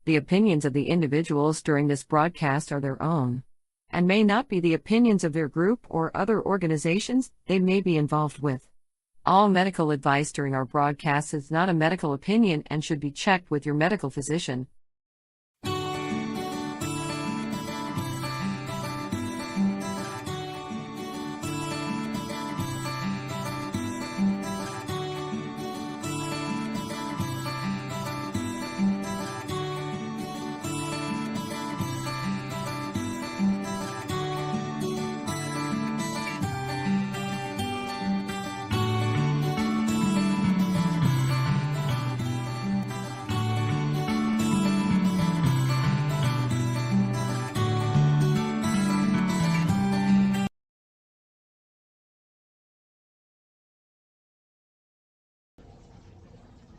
The opinions of the individuals during this broadcast are their own, and may not be the opinions of their group or other organizations they may be involved with. All medical advice during our broadcast is not a medical opinion and should be checked with your medical physician.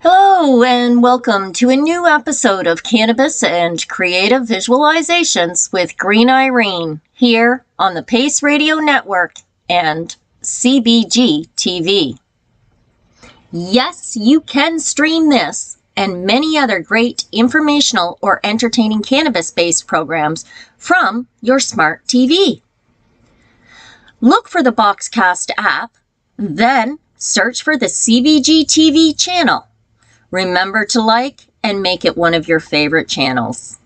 Hello and welcome to a new episode of Cannabis and Creative Visualizations with Green Irene here on the Pace Radio Network and CBG TV. Yes, you can stream this and many other great informational or entertaining cannabis-based programs from your smart TV. Look for the Boxcast app, then search for the CBG TV channel. Remember to like and make it one of your favorite channels.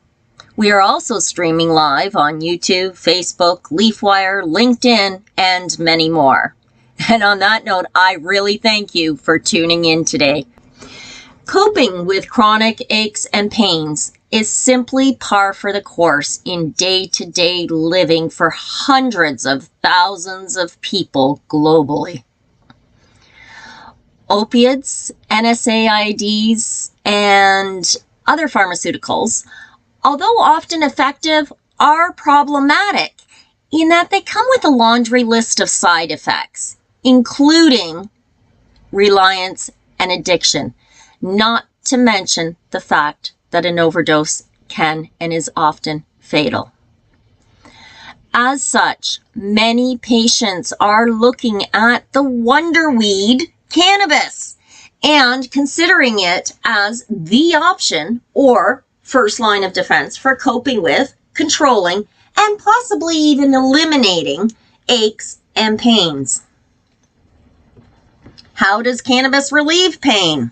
We are also streaming live on YouTube, Facebook, LeafWire, LinkedIn, and many more. And on that note, I really thank you for tuning in today. Coping with chronic aches and pains is simply par for the course in day-to-day living for hundreds of thousands of people globally. Opiates, NSAIDs, and other pharmaceuticals, although often effective, are problematic in that they come with a laundry list of side effects, including reliance and addiction, not to mention the fact that an overdose can and is often fatal. As such, many patients are looking at the wonder weed, cannabis, and considering it as the option or first line of defense for coping with, controlling, and possibly even eliminating aches and pains. How does cannabis relieve pain?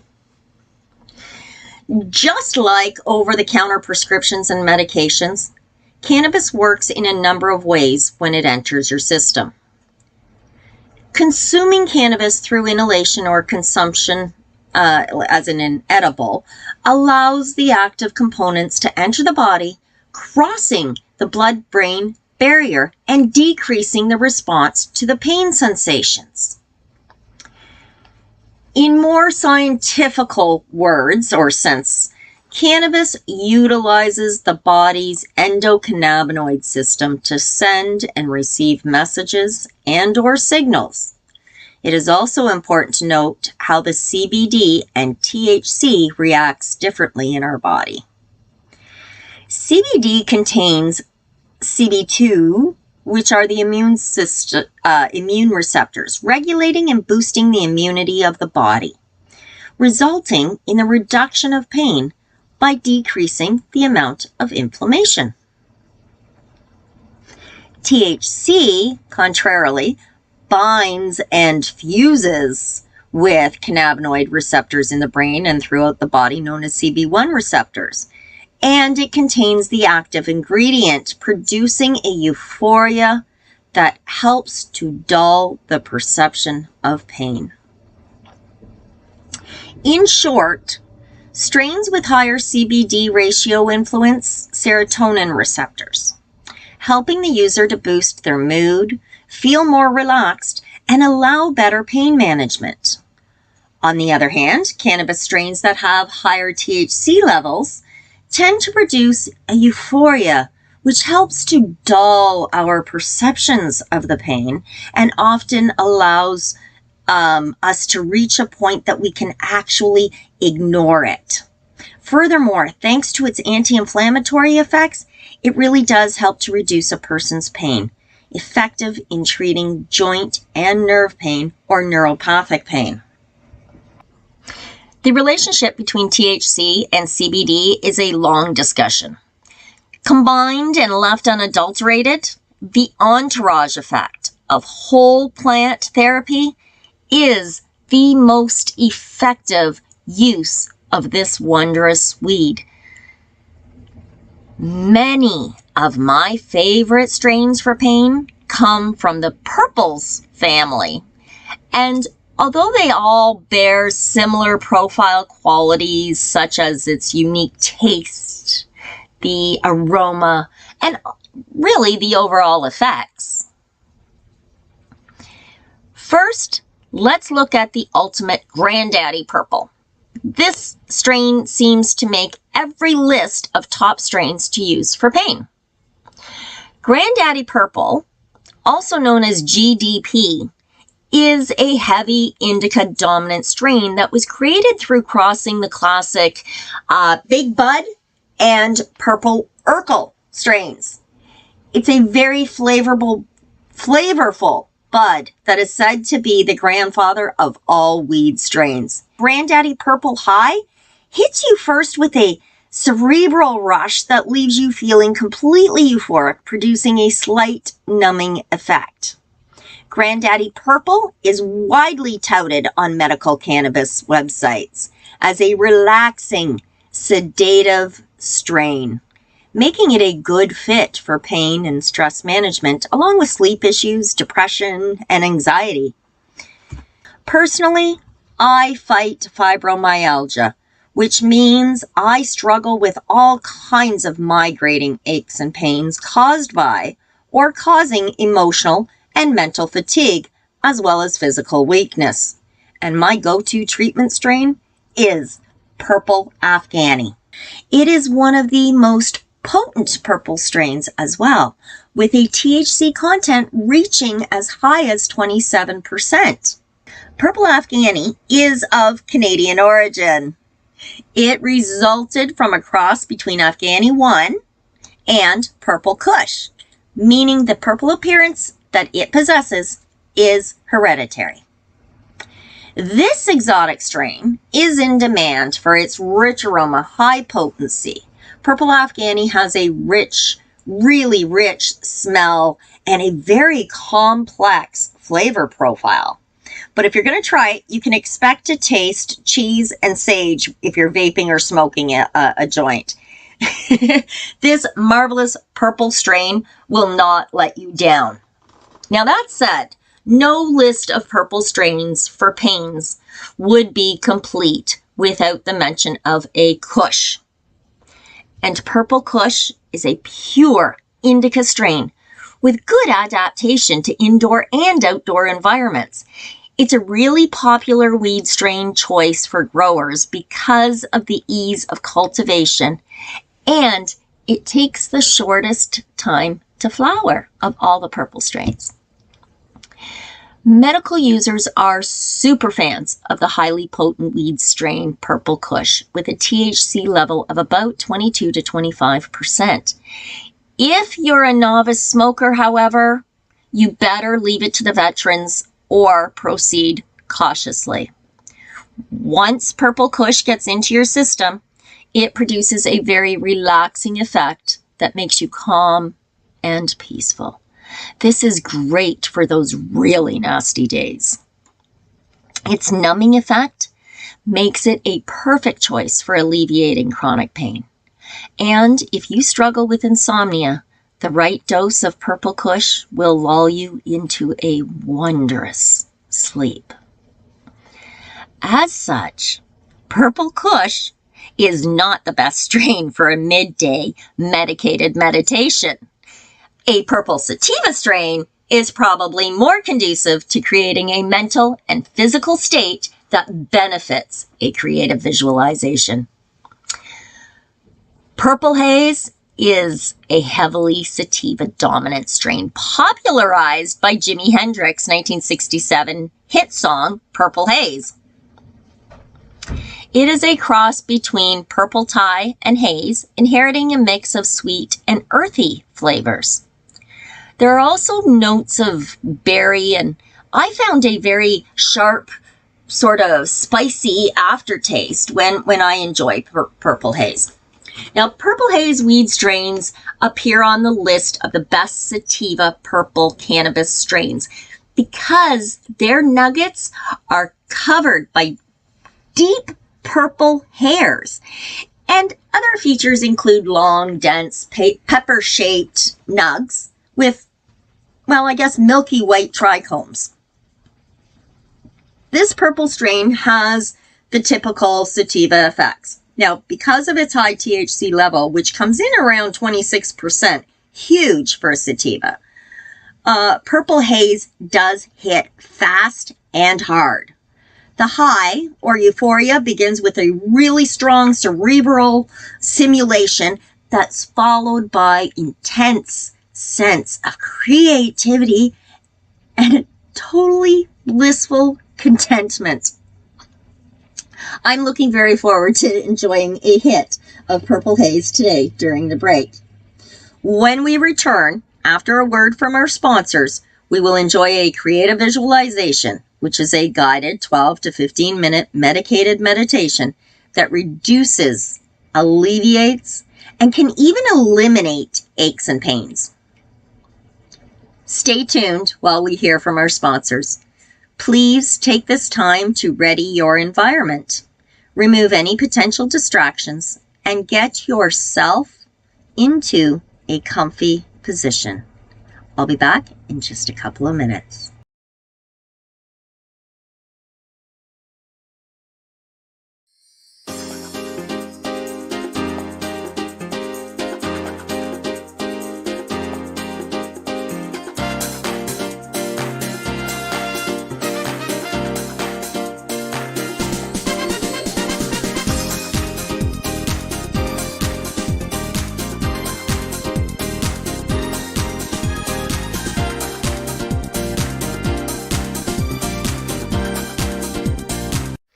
Just like over-the-counter prescriptions and medications, cannabis works in a number of ways when it enters your system. Consuming cannabis through inhalation or consumption, as in an edible, allows the active components to enter the body, crossing the blood-brain barrier and decreasing the response to the pain sensations. In more scientific words or sense, cannabis utilizes the body's endocannabinoid system to send and receive messages and/or signals. It is also important to note how the CBD and THC reacts differently in our body. CBD contains CB2, which are the immune receptors, regulating and boosting the immunity of the body, resulting in the reduction of pain by decreasing the amount of inflammation. THC, contrarily, binds and fuses with cannabinoid receptors in the brain and throughout the body known as CB1 receptors. And it contains the active ingredient, producing a euphoria that helps to dull the perception of pain. In short, strains with higher CBD ratio influence serotonin receptors, helping the user to boost their mood, feel more relaxed, and allow better pain management. On the other hand, cannabis strains that have higher THC levels tend to produce a euphoria, which helps to dull our perceptions of the pain and often allows us to reach a point that we can actually ignore it. Furthermore, thanks to its anti-inflammatory effects, it really does help to reduce a person's pain, effective in treating joint and nerve pain or neuropathic pain. The relationship between THC and CBD is a long discussion. Combined and left unadulterated, the entourage effect of whole plant therapy is the most effective use of this wondrous weed. Many of my favorite strains for pain come from the purples family, and although they all bear similar profile qualities such as its unique taste, the aroma, and really the overall effects. First, let's look at the ultimate granddaddy purple. This strain seems to make every list of top strains to use for pain. Granddaddy purple, also known as GDP, is a heavy indica dominant strain that was created through crossing the classic Big Bud and Purple Urkel strains. It's a very flavorful bud that is said to be the grandfather of all weed strains. Granddaddy Purple High hits you first with a cerebral rush that leaves you feeling completely euphoric, producing a slight numbing effect. Granddaddy Purple is widely touted on medical cannabis websites as a relaxing, sedative strain, making it a good fit for pain and stress management, along with sleep issues, depression, and anxiety. Personally, I fight fibromyalgia, which means I struggle with all kinds of migrating aches and pains caused by or causing emotional and mental fatigue, as well as physical weakness. And my go-to treatment strain is Purple Afghani. It is one of the most potent purple strains as well, with a THC content reaching as high as 27%. Purple Afghani is of Canadian origin. It resulted from a cross between Afghani 1 and Purple Kush, meaning the purple appearance that it possesses is hereditary. This exotic strain is in demand for its rich aroma, high potency. Purple Afghani has a rich, really rich smell and a very complex flavor profile. But if you're going to try it, you can expect to taste cheese and sage if you're vaping or smoking a joint. This marvelous purple strain will not let you down. Now that said, no list of purple strains for pains would be complete without the mention of a Kush. And Purple Kush is a pure indica strain with good adaptation to indoor and outdoor environments. It's a really popular weed strain choice for growers because of the ease of cultivation, and it takes the shortest time to flower of all the purple strains. Medical users are super fans of the highly potent weed strain Purple Kush with a THC level of about 22 to 25%. If you're a novice smoker, however, you better leave it to the veterans or proceed cautiously. Once Purple Kush gets into your system, it produces a very relaxing effect that makes you calm and peaceful. This is great for those really nasty days. Its numbing effect makes it a perfect choice for alleviating chronic pain. And if you struggle with insomnia, the right dose of Purple Kush will lull you into a wondrous sleep. As such, Purple Kush is not the best strain for a midday medicated meditation. A purple sativa strain is probably more conducive to creating a mental and physical state that benefits a creative visualization. Purple Haze is a heavily sativa-dominant strain popularized by Jimi Hendrix's 1967 hit song, Purple Haze. It is a cross between purple Thai and haze, inheriting a mix of sweet and earthy flavors. There are also notes of berry, and I found a very sharp sort of spicy aftertaste when I enjoy purple haze. Now, purple haze weed strains appear on the list of the best sativa purple cannabis strains because their nuggets are covered by deep purple hairs. And other features include long, dense, pepper-shaped nugs with, well, I guess milky white trichomes. This purple strain has the typical sativa effects. Now, because of its high THC level, which comes in around 26%, huge for sativa, purple haze does hit fast and hard. The high, or euphoria, begins with a really strong cerebral stimulation that's followed by intense sense of creativity and a totally blissful contentment. I'm looking very forward to enjoying a hit of purple haze today during the break. When we return, after a word from our sponsors, we will enjoy a creative visualization, which is a guided 12 to 15 minute medicated meditation that reduces, alleviates, and can even eliminate aches and pains. Stay tuned while we hear from our sponsors. Please take this time to ready your environment, remove any potential distractions, and get yourself into a comfy position. I'll be back in just a couple of minutes.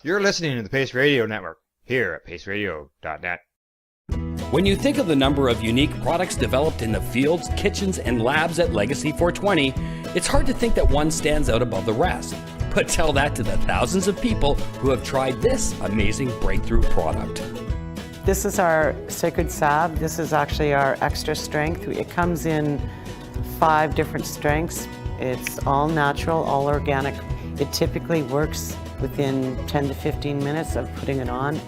You're listening to the Pace Radio Network, here at paceradio.net. When you think of the number of unique products developed in the fields, kitchens, and labs at Legacy 420, it's hard to think that one stands out above the rest. But tell that to the thousands of people who have tried this amazing breakthrough product. This is our Sacred Salve. This is actually our extra strength. It comes in 5 different strengths. It's all natural, all organic. It typically works within 10 to 15 minutes of putting it on.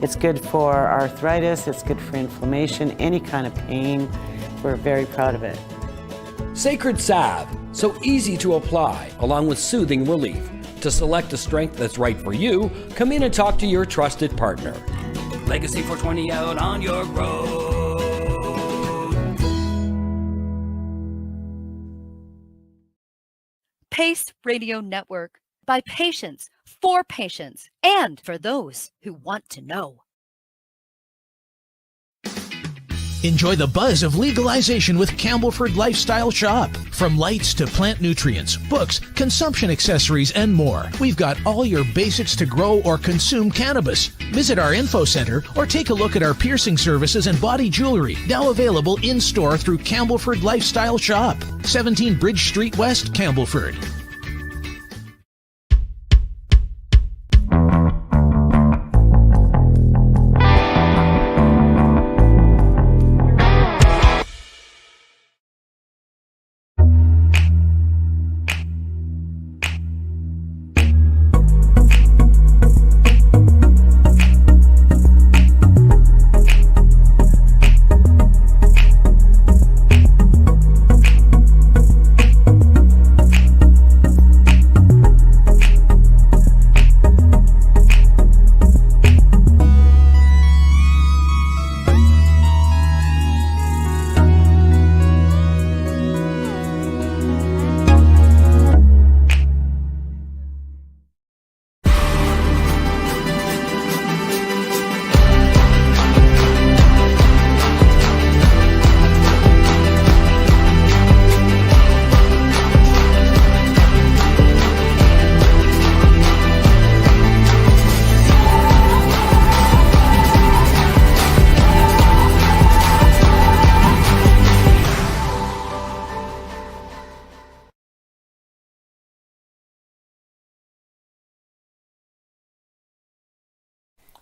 It's good for arthritis, it's good for inflammation, any kind of pain. We're very proud of it. Sacred Salve, so easy to apply, along with soothing relief. To select a strength that's right for you, come in and talk to your trusted partner. Legacy 420 out on your road. Pace Radio Network, by patients, for patients, and for those who want to know. Enjoy the buzz of legalization with Campbellford Lifestyle Shop. From lights to plant nutrients, books, consumption accessories, and more, we've got all your basics to grow or consume cannabis. Visit our info center or take a look at our piercing services and body jewelry, now available in-store through Campbellford Lifestyle Shop, 17 Bridge Street West, Campbellford.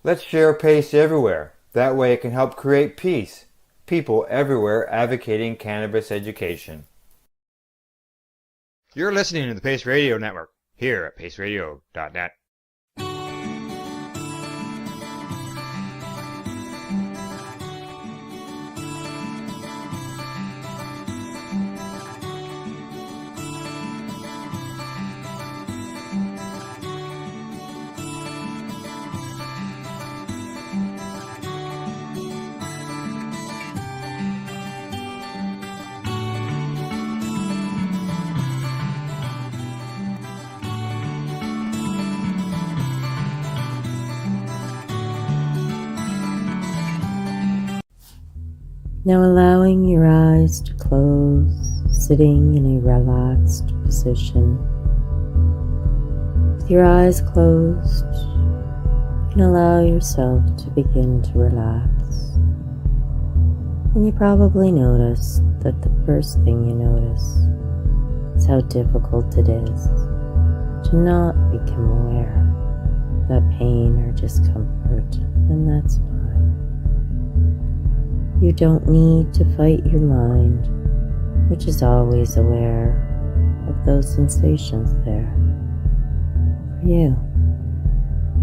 Let's share PACE everywhere. That way it can help create peace. People everywhere advocating cannabis education. You're listening to the Pace Radio Network here at paceradio.net. Now allowing your eyes to close, sitting in a relaxed position. With your eyes closed, you can allow yourself to begin to relax. And you probably notice that the first thing you notice is how difficult it is to not become aware of that pain or discomfort, and that's fine. You don't need to fight your mind, which is always aware of those sensations there for you.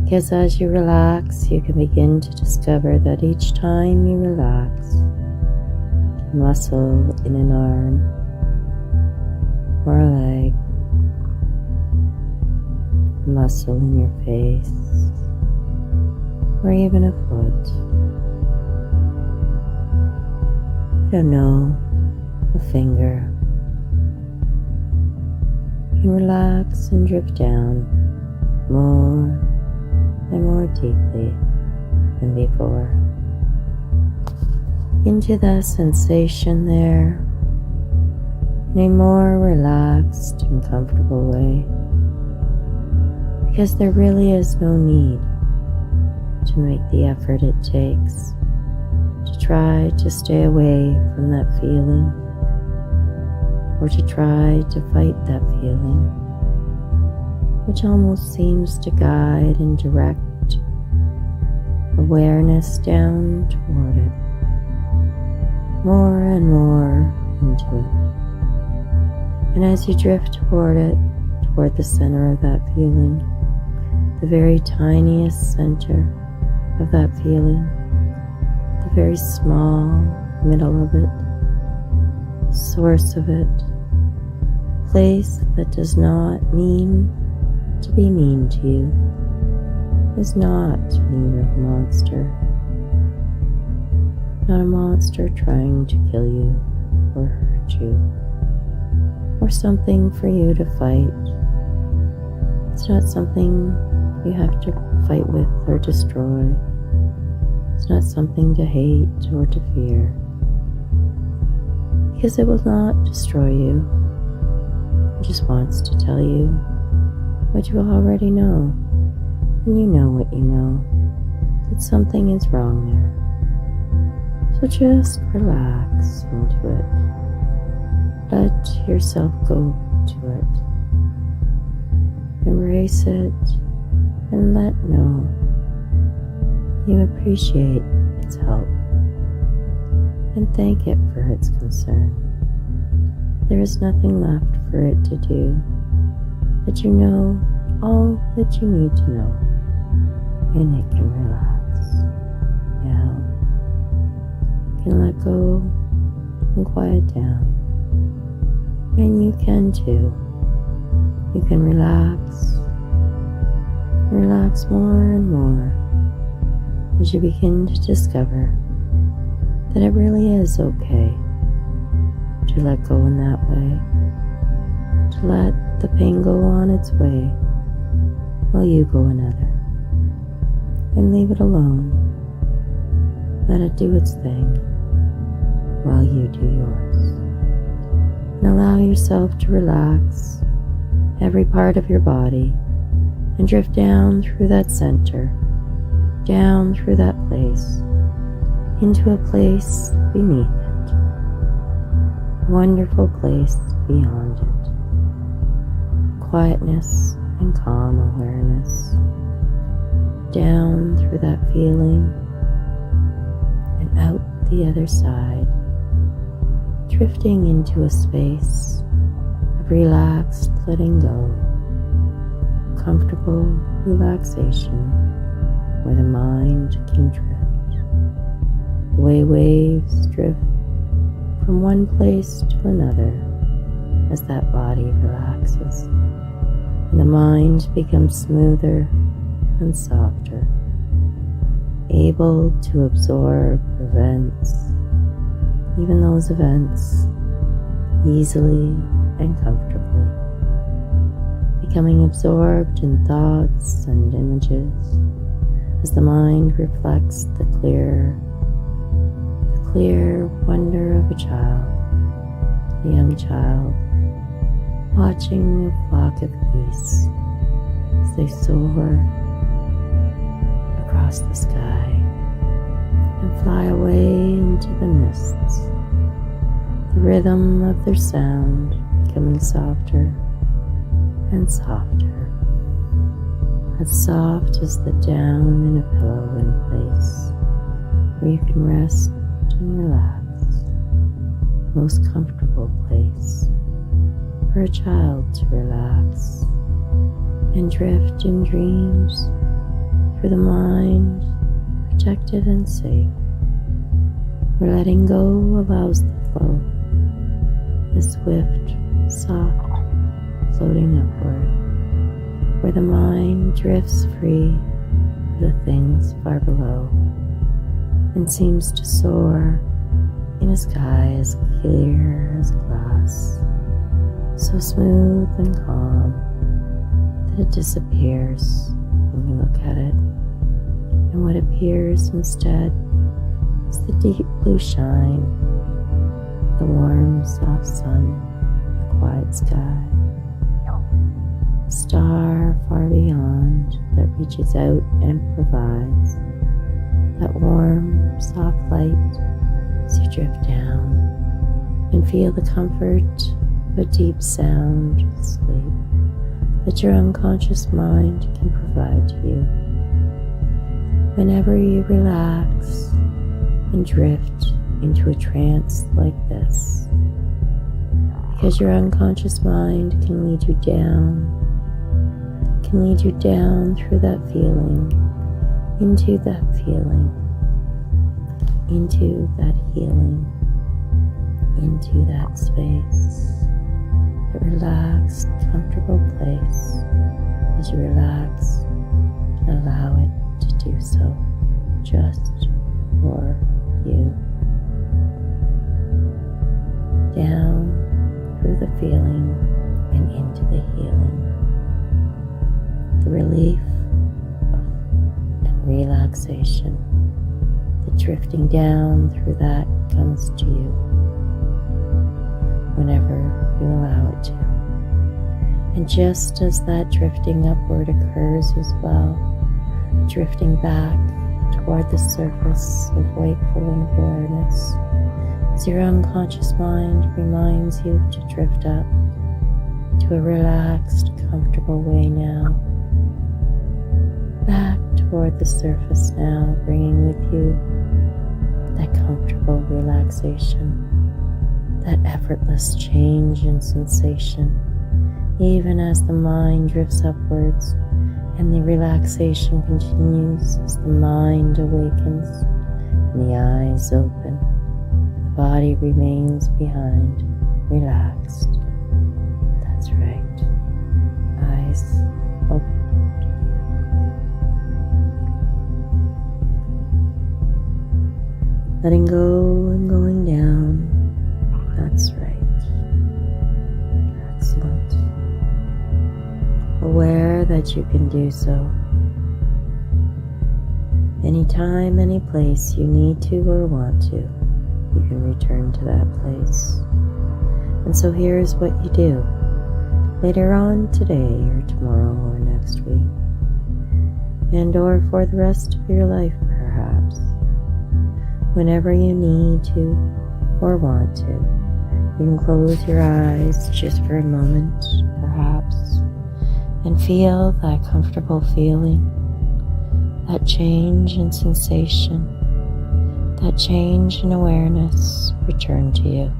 Because as you relax, you can begin to discover that each time you relax, a muscle in an arm or a leg, a muscle in your face, or even a foot, I don't know, a finger, you can relax and drift down more and more deeply than before into that sensation there in a more relaxed and comfortable way, because there really is no need to make the effort it takes to try to stay away from that feeling, or to try to fight that feeling, which almost seems to guide and direct awareness down toward it, more and more into it. And as you drift toward it, toward the center of that feeling, the very tiniest center of that feeling, the very small middle of it, source of it, place that does not mean to be mean to you, is not neither a monster, not a monster trying to kill you or hurt you, or something for you to fight. It's not something you have to fight with or destroy. It's not something to hate or to fear, because it will not destroy you. It just wants to tell you what you already know, and you know what you know, that something is wrong there. So just relax into it. Let yourself go to it. Embrace it and let know you appreciate its help and thank it for its concern. There is nothing left for it to do, that you know all that you need to know, and it can relax. Now, you can let go and quiet down, and you can too. You can relax more and more as you begin to discover that it really is okay to let go in that way, to let the pain go on its way while you go another, and leave it alone. Let it do its thing while you do yours, and allow yourself to relax every part of your body and drift down through that center, down through that place, into a place beneath it, a wonderful place beyond it, quietness and calm awareness, down through that feeling and out the other side, drifting into a space of relaxed letting go, comfortable relaxation where the mind can drift, the way waves drift from one place to another as that body relaxes and the mind becomes smoother and softer, able to absorb events, even those events, easily and comfortably, becoming absorbed in thoughts and images as the mind reflects the clear wonder of a child, a young child, watching a flock of geese as they soar across the sky and fly away into the mists, the rhythm of their sound becoming softer and softer, as soft as the down in a pillow in place where you can rest and relax, the most comfortable place for a child to relax and drift in dreams through the mind, protected and safe, where letting go allows the flow, the swift, soft, floating upward, where the mind drifts free of the things far below and seems to soar in a sky as clear as glass, so smooth and calm that it disappears when you look at it, and what appears instead is the deep blue shine, the warm, soft sun, the quiet sky, a star far beyond that reaches out and provides that warm, soft light as you drift down and feel the comfort of a deep sound sleep that your unconscious mind can provide to you. Whenever you relax and drift into a trance like this, because your unconscious mind can lead you down through that feeling, into that feeling, into that healing, into that space, the relaxed, comfortable place as you relax and allow it to do so just for you. Down through the feeling and into the healing, the relief and relaxation, the drifting down through that comes to you whenever you allow it to. And just as that drifting upward occurs as well, drifting back toward the surface of wakeful awareness, as your unconscious mind reminds you to drift up to a relaxed, comfortable way now, back toward the surface now, bringing with you that comfortable relaxation, that effortless change in sensation, even as the mind drifts upwards and the relaxation continues as the mind awakens and the eyes open, the body remains behind, relaxed. That's right. Eyes open. Letting go and going down. That's right. Excellent. Aware that you can do so. Anytime, any place you need to or want to, you can return to that place. And so here's what you do. Later on today or tomorrow or next week, and or for the rest of your life perhaps, whenever you need to or want to, you can close your eyes just for a moment, perhaps, and feel that comfortable feeling that change in sensation, that change in awareness return to you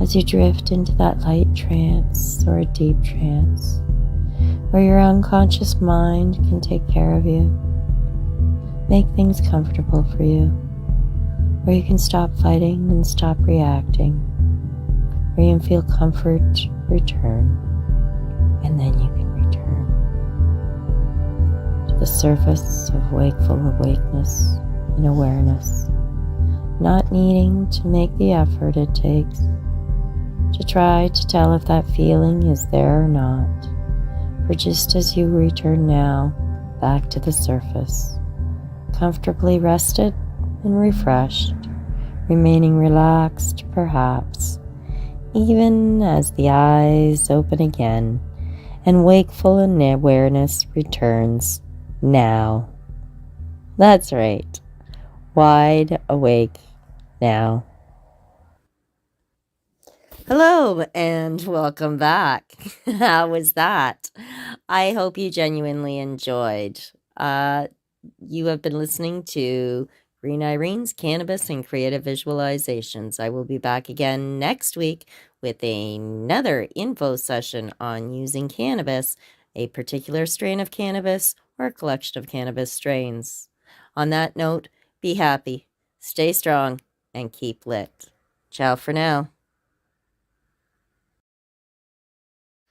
as you drift into that light trance or a deep trance where your unconscious mind can take care of you, make things comfortable for you, where you can stop fighting and stop reacting, where you can feel comfort return, and then you can return to the surface of wakeful awakeness and awareness, not needing to make the effort it takes to try to tell if that feeling is there or not, for just as you return now back to the surface, comfortably rested and refreshed, remaining relaxed perhaps, even as the eyes open again and wakeful and awareness returns now. That's right, wide awake now. Hello and welcome back. How was that? I hope you genuinely enjoyed. You have been listening to Green Irene's Cannabis and Creative Visualizations. I will be back again next week with another info session on using cannabis, a particular strain of cannabis, or a collection of cannabis strains. On that note, be happy, stay strong, and keep lit. Ciao for now.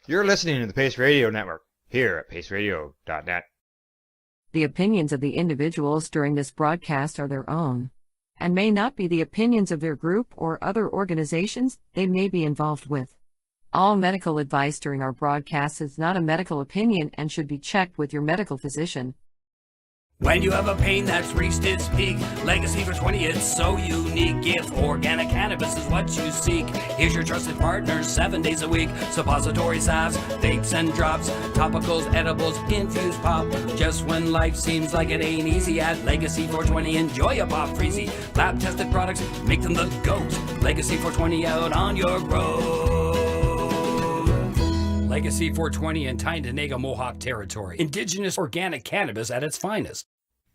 You're listening to the Pace Radio Network here at paceradio.net. The opinions of the individuals during this broadcast are their own, and may not be the opinions of their group or other organizations they may be involved with. All medical advice during our broadcast is not a medical opinion and should be checked with your medical physician. When you have a pain that's reached its peak, Legacy for 20, it's so unique. If organic cannabis is what you seek, here's your trusted partner 7 days a week. Suppository salves, vapes and drops, topicals, edibles, infused pop. Just when life seems like it ain't easy, at Legacy 420, enjoy a pop freezy. Lab tested products, make them the GOAT. Legacy 420 out on your road. Legacy 420 in Tyndonega Mohawk territory. Indigenous organic cannabis at its finest.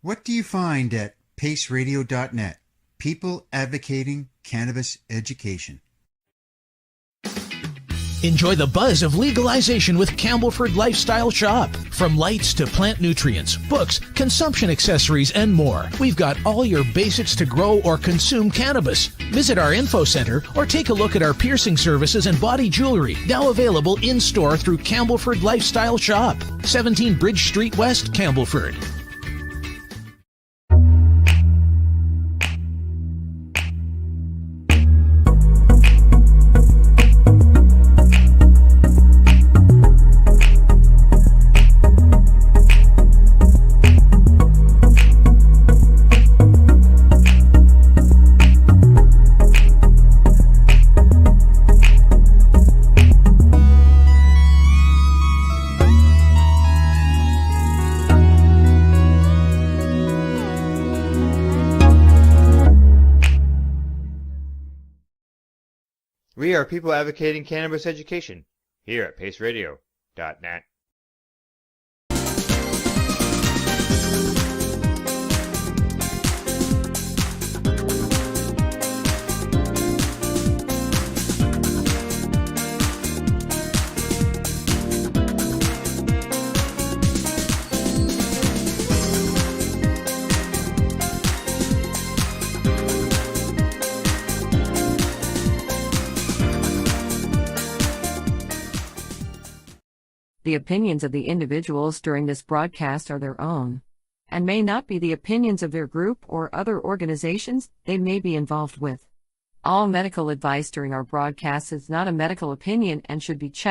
What do you find at paceradio.net? People advocating cannabis education. Enjoy the buzz of legalization with Campbellford Lifestyle Shop. From lights to plant nutrients, books, consumption accessories, and more, we've got all your basics to grow or consume cannabis. Visit our info center or take a look at our piercing services and body jewelry, now available in-store through Campbellford Lifestyle Shop, 17 Bridge Street West, Campbellford. We are people advocating cannabis education here at paceradio.net. The opinions of the individuals during this broadcast are their own, and may not be the opinions of their group or other organizations they may be involved with. All medical advice during our broadcast is not a medical opinion and should be checked